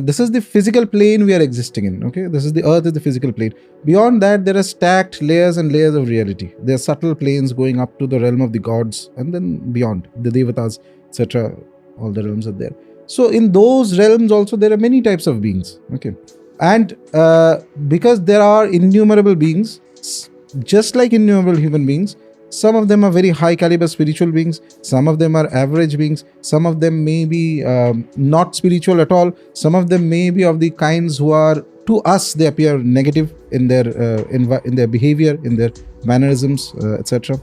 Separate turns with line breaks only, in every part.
this is the physical plane we are existing in. Okay, this is the earth is the physical plane. Beyond that, there are stacked layers and layers of reality. There are subtle planes going up to the realm of the gods, and then beyond the devatas, etc. All the realms are there. So in those realms also there are many types of beings. Okay, and because there are innumerable beings, just like innumerable human beings, some of them are very high caliber spiritual beings, some of them are average beings, some of them may be not spiritual at all, some of them may be of the kinds who are, to us they appear negative in their behavior, in their mannerisms, etc.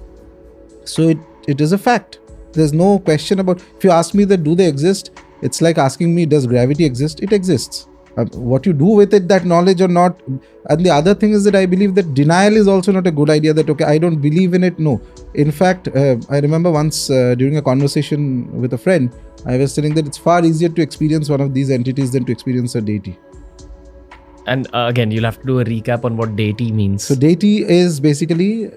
So it is a fact. There's no question about, if you ask me that do they exist, it's like asking me does gravity exist. It exists. What you do with it, that knowledge or not. And the other thing is that I believe that denial is also not a good idea, that okay, I don't believe in it. No, in fact, I remember once during a conversation with a friend, I was telling that it's far easier to experience one of these entities than to experience a deity.
And again, you'll have to do a recap on what deity means.
So deity is basically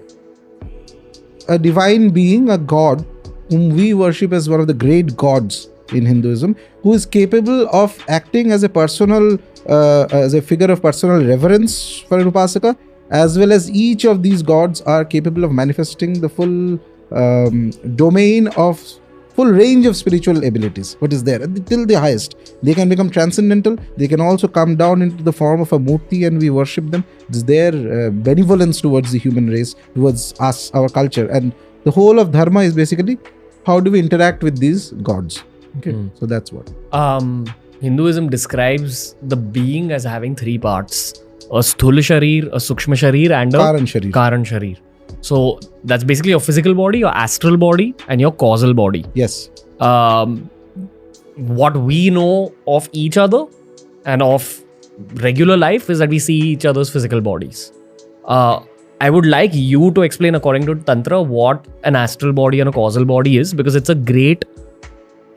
a divine being, a god whom we worship as one of the great gods in Hinduism, who is capable of acting as a personal, as a figure of personal reverence for an upasaka, as well as each of these gods are capable of manifesting the full domain of, full range of spiritual abilities, what is there, till the highest. They can become transcendental, they can also come down into the form of a murti and we worship them. It's their benevolence towards the human race, towards us, our culture. And the whole of dharma is basically, how do we interact with these gods? Okay, so that's what.
Hinduism describes the being as having three parts: a sthula sharir, a sukshma sharir, and a karan sharir. So that's basically your physical body, your astral body, and your causal body.
Yes.
What we know of each other and of regular life is that we see each other's physical bodies. I would like you to explain, according to Tantra, what an astral body and a causal body is, because it's a great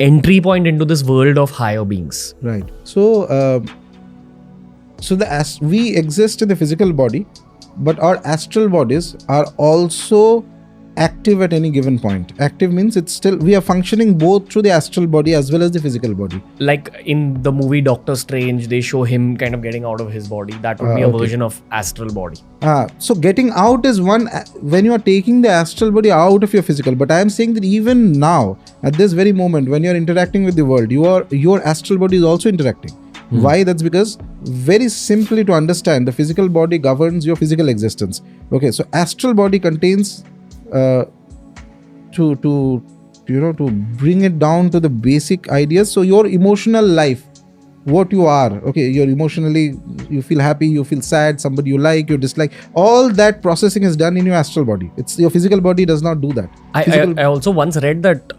entry point into this world of higher beings.
Right. So, we exist in the physical body, but our astral bodies are also active at any given point. Active means it's still, we are functioning both through the astral body as well as the physical body.
Like in the movie Doctor Strange, they show him kind of getting out of his body. That would be a version of astral body.
So getting out is one, when you are taking the astral body out of your physical. But I am saying that even now, at this very moment, when you are interacting with the world, your astral body is also interacting. Why? That's because, very simply to understand, the physical body governs your physical existence. Okay, so astral body contains to bring it down to the basic ideas. So your emotional life, what you are, okay, you're emotionally, you feel happy, you feel sad, somebody you like, you dislike, all that processing is done in your astral body. It's your physical body does not do that.
I also once read that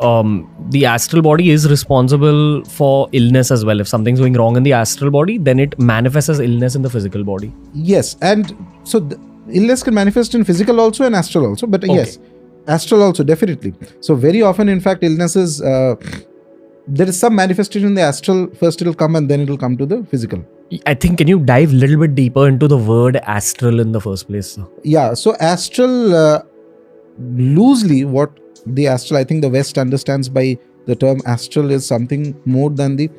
the astral body is responsible for illness as well. If something's going wrong in the astral body, then it manifests as illness in the physical body.
Yes, and so illness can manifest in physical also and astral also, but yes, astral also, definitely. So very often, in fact, illnesses, there is some manifestation in the astral. First it will come and then it will come to the physical.
I think, can you dive a little bit deeper into the word astral in the first place?
Yeah, so astral, loosely what the astral, I think the West understands by the term astral is something more than the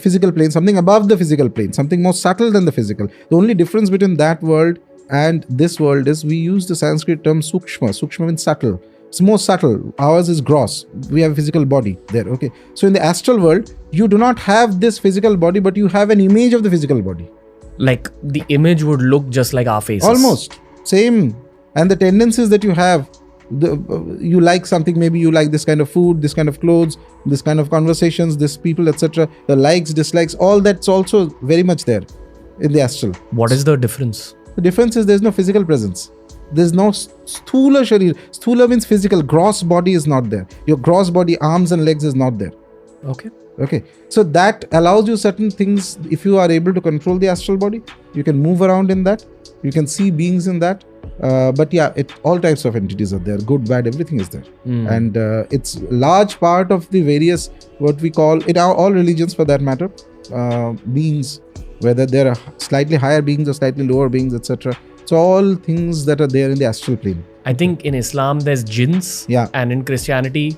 physical plane, something above the physical plane, something more subtle than the physical. The only difference between that world and this world is we use the Sanskrit term sukshma. Sukshma means subtle. It's more subtle. Ours is gross. We have a physical body there. Okay. So in the astral world, you do not have this physical body, but you have an image of the physical body.
Like the image would look just like our faces.
Almost. Same. And the tendencies that you have, you like something, maybe you like this kind of food, this kind of clothes, this kind of conversations, this people, etc. The likes, dislikes, all that's also very much there in the astral.
What is the difference?
The difference is there's no physical presence. There's no sthula sharir. Sthula means physical. Gross body is not there. Your gross body, arms and legs is not there. Okay. So that allows you certain things. If you are able to control the astral body, you can move around in that. You can see beings in that. But yeah, all types of entities are there. Good, bad, everything is there. And it's large part of the various, what we call, in all religions for that matter, beings, whether there are slightly higher beings or slightly lower beings, etc. So all things that are there in the astral plane.
I think in Islam there's jinns, and in Christianity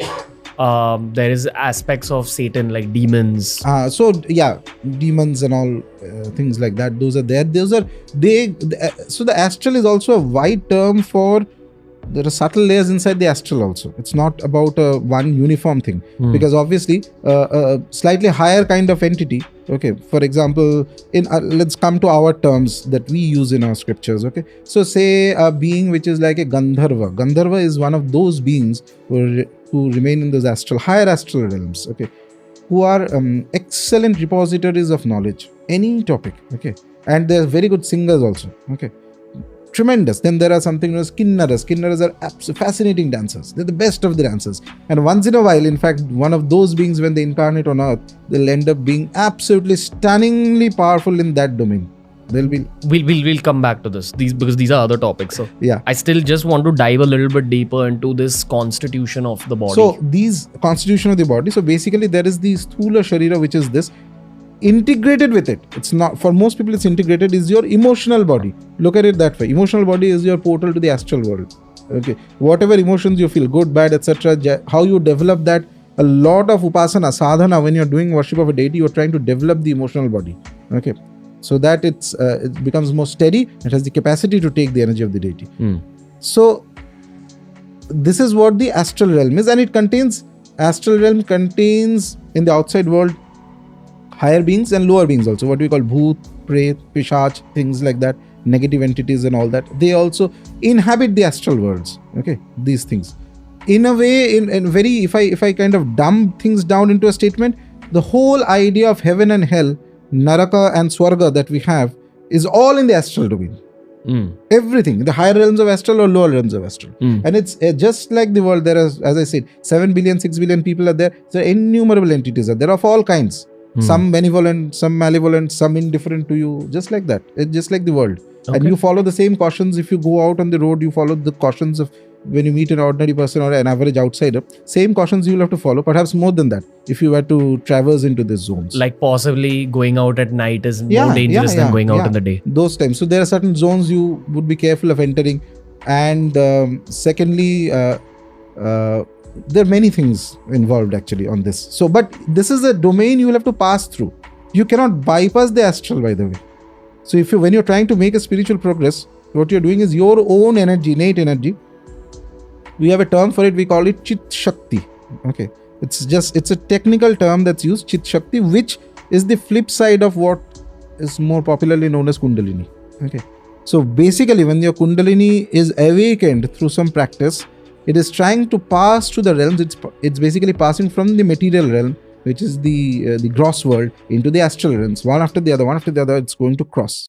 There is aspects of Satan like demons.
So yeah, demons and all things like that, those are there. So the astral is also a wide term for, there are subtle layers inside the astral also. It's not about one uniform thing, because obviously a slightly higher kind of entity, okay, for example, in let's come to our terms that we use in our scriptures, okay. So say a being which is like a Gandharva is one of those beings who remain in those higher astral realms, okay, who are excellent repositories of knowledge, any topic, okay, and they're very good singers also, okay, tremendous. Then there are something known as Kinnaras. Kinnaras are fascinating dancers. They're the best of the dancers. And once in a while, in fact, one of those beings, when they incarnate on Earth, they'll end up being absolutely stunningly powerful in that domain. They'll be.
We'll come back to this. Because these are other topics. So
yeah,
I still just want to dive a little bit deeper into this constitution of the body.
So these constitution of the body. So basically, there is the Sthula Sharira, which is this. Integrated with it, it's not, for most people it's integrated, is your emotional body. Look at it that way. Emotional body is your portal to the astral world, okay. Whatever emotions you feel, good, bad, etc., how you develop that. A lot of upasana, sadhana, when you're doing worship of a deity, you're trying to develop the emotional body, okay, so that it becomes more steady. It has the capacity to take the energy of the deity. So this is what the astral realm is, and astral realm contains in the outside world higher beings and lower beings also, what we call bhoot, pret, pishach, things like that, negative entities and all that. They also inhabit the astral worlds, okay, these things. In a way, in very, if I kind of dumb things down into a statement, the whole idea of heaven and hell, naraka and swarga that we have, is all in the astral domain. Everything, the higher realms of astral or lower realms of astral. And it's just like the world, there are, as I said, 7 billion, 6 billion people are there. So innumerable entities are there of all kinds. Some benevolent, some malevolent, some indifferent to you, just like that. It's just like the world. Okay. And you follow the same cautions. If you go out on the road, you follow the cautions of when you meet an ordinary person or an average outsider. Same cautions you will have to follow, perhaps more than that, if you were to traverse into these zones.
Like possibly going out at night is more dangerous than going out in the day.
Those times. So there are certain zones you would be careful of entering. And secondly, there are many things involved actually on this. So, but this is a domain you will have to pass through. You cannot bypass the astral, by the way. So, when you're trying to make a spiritual progress, what you're doing is your own energy, innate energy. We have a term for it. We call it Chit Shakti. Okay, it's a technical term that's used, Chit Shakti, which is the flip side of what is more popularly known as kundalini. Okay, so basically, when your kundalini is awakened through some practice, it is trying to pass to the realms. It's basically passing from the material realm, which is the gross world, into the astral realms. One after the other, it's going to cross.